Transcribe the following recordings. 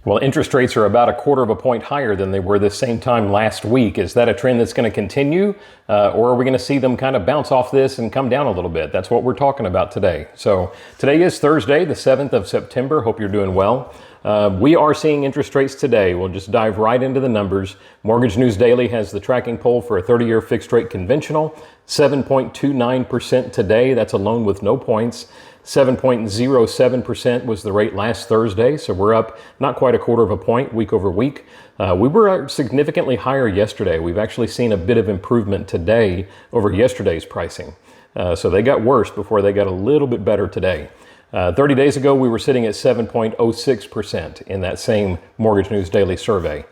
Well, interest rates are about a quarter of a point higher than they were this same time last week. Is that a trend that's going to continue? Or are we going to see them kind of bounce off this and come down a little bit? That's what we're talking about today. So today is Thursday, the 7th of September. Hope you're doing well. We are seeing interest rates today. We'll just dive right into the numbers. Mortgage News Daily has the tracking poll for a 30-year fixed rate conventional, 7.29% today. That's a loan with no points. 7.07% was the rate last Thursday, so we're up not quite a quarter of a point week over week. We were significantly higher yesterday. We've actually seen a bit of improvement today over yesterday's pricing. So they got worse before they got a little bit better today. 30 days ago, we were sitting at 7.06% in that same Mortgage News Daily survey.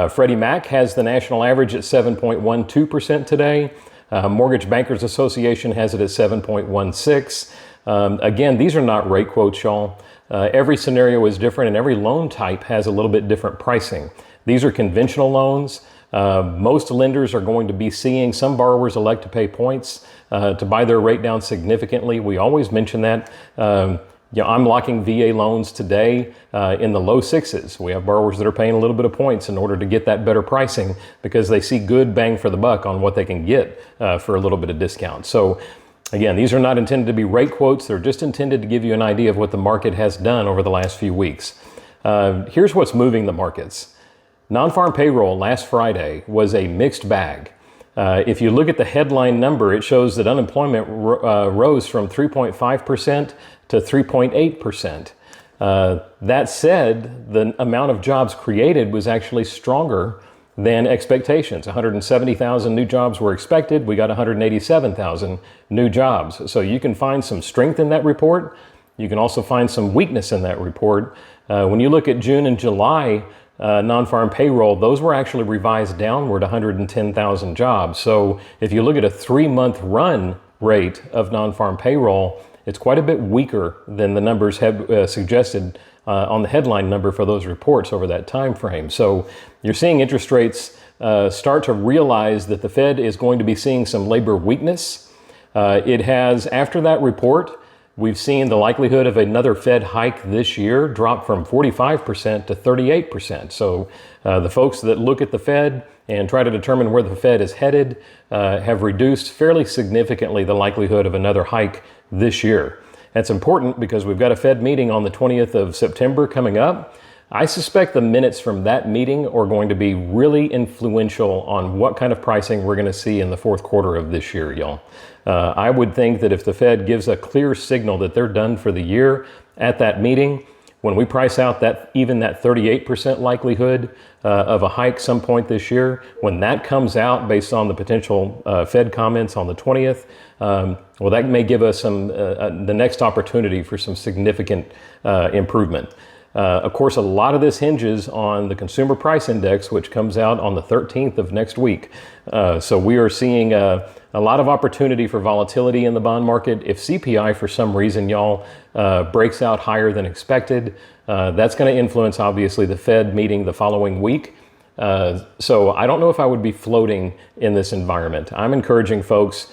Freddie Mac has the national average at 7.12% today. Mortgage Bankers Association has it at 7.16%. Again, these are not rate quotes, y'all. Every scenario is different and every loan type has a little bit different pricing. These are conventional loans. Most lenders are going to be seeing some borrowers elect to pay points to buy their rate down significantly. We always mention that. I'm locking VA loans today in the low sixes. We have borrowers that are paying a little bit of points in order to get that better pricing because they see good bang for the buck on what they can get for a little bit of discount. So again, these are not intended to be rate quotes. They're just intended to give you an idea of what the market has done over the last few weeks. Here's what's moving the markets. Non-farm payroll last Friday was a mixed bag. If you look at the headline number, it shows that unemployment rose from 3.5% to 3.8%. That said, the amount of jobs created was actually stronger than expectations. 170,000 new jobs were expected. We got 187,000 new jobs. So you can find some strength in that report. You can also find some weakness in that report. When you look at June and July non-farm payroll, those were actually revised downward 110,000 jobs. So if you look at a 3-month run rate of non-farm payroll, it's quite a bit weaker than the numbers have suggested on the headline number for those reports over that time frame. So you're seeing interest rates start to realize that the Fed is going to be seeing some labor weakness. It has, after that report, we've seen the likelihood of another Fed hike this year drop from 45% to 38%. So the folks that look at the Fed and try to determine where the Fed is headed have reduced fairly significantly the likelihood of another hike this year. That's important because we've got a Fed meeting on the 20th of September coming up. I suspect the minutes from that meeting are going to be really influential on what kind of pricing we're going to see in the fourth quarter of this year, y'all. I would think that if the Fed gives a clear signal that they're done for the year at that meeting, when we price out that even that 38% likelihood of a hike some point this year, when that comes out based on the potential Fed comments on the 20th, well, that may give us the next opportunity for some significant improvement. Of course, a lot of this hinges on the Consumer Price Index, which comes out on the 13th of next week. So we are seeing a lot of opportunity for volatility in the bond market. If CPI, for some reason, y'all, breaks out higher than expected, that's going to influence, obviously, the Fed meeting the following week. So I don't know if I would be floating in this environment. I'm encouraging folks,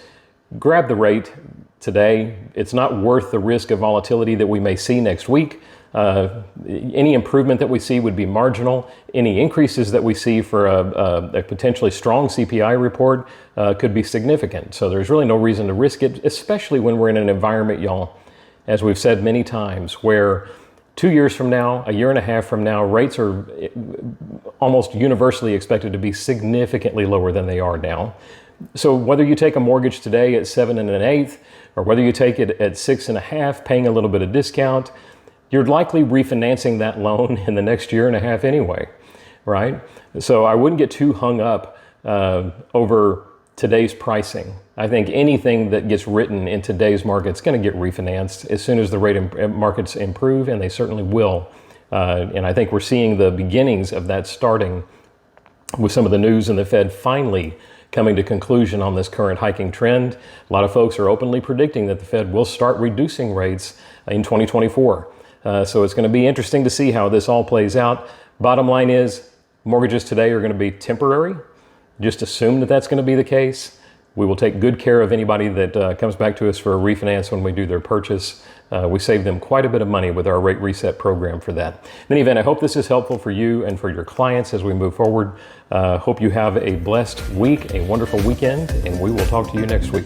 grab the rate today. It's not worth the risk of volatility that we may see next week. Any improvement that we see would be marginal. Any increases that we see for a potentially strong CPI report could be significant. So there's really no reason to risk it, especially when we're in an environment, y'all, as we've said many times, where 2 years from now, a year and a half from now, rates are almost universally expected to be significantly lower than they are now. So whether you take a mortgage today at 7 1/8, or whether you take it at 6 1/2, paying a little bit of discount, you're likely refinancing that loan in the next year and a half anyway, right? So I wouldn't get too hung up over today's pricing. I think anything that gets written in today's market is going to get refinanced as soon as the rate markets improve, and they certainly will. And I think we're seeing the beginnings of that starting with some of the news and the Fed finally coming to conclusion on this current hiking trend. A lot of folks are openly predicting that the Fed will start reducing rates in 2024. So it's going to be interesting to see how this all plays out. Bottom line is, mortgages today are going to be temporary. Just assume that that's going to be the case. We will take good care of anybody that comes back to us for a refinance when we do their purchase. We save them quite a bit of money with our rate reset program for that. In any event, I hope this is helpful for you and for your clients as we move forward. Hope you have a blessed week, a wonderful weekend, and we will talk to you next week.